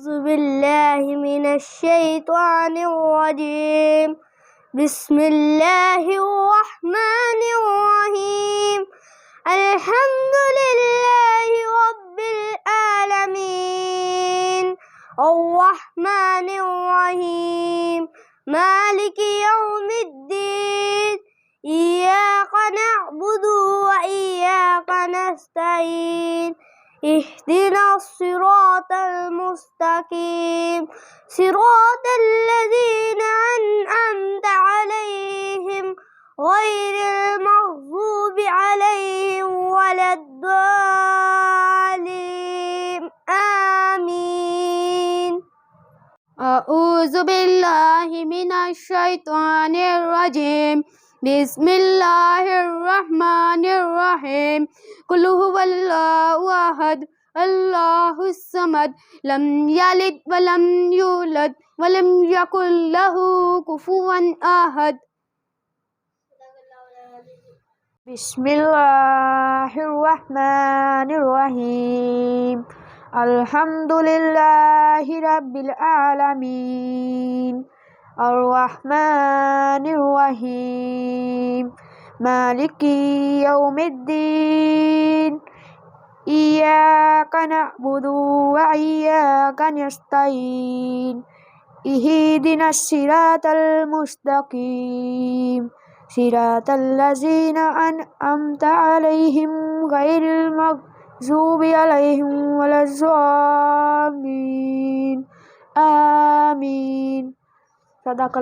أعوذ بالله من الشيطان الرجيم. بسم الله الرحمن الرحيم. الحمد لله رب العالمين الرحمن الرحيم مالك يوم الدين إياك نعبد وإياك نستعين اهدنا الصراط المستقيم صراط الذين أنعمت عليهم غير المغضوب عليهم ولا الضالين آمين. أعوذ بالله من الشيطان الرجيم. بسم الله الرحمن الرحيم. قل هو الله أحد الله الصمد لم يلد ولم يولد ولم يكن له كفوا أحد. بسم الله الرحمن الرحيم. الحمد لله رب العالمين الرحمن الرحيم مالك يوم الدين إياك نعبد وإياك نستعين اهدنا الصراط المستقيم صراط الذين أنعمت عليهم غير المغضوب عليهم ولا الضالين آمين. صدق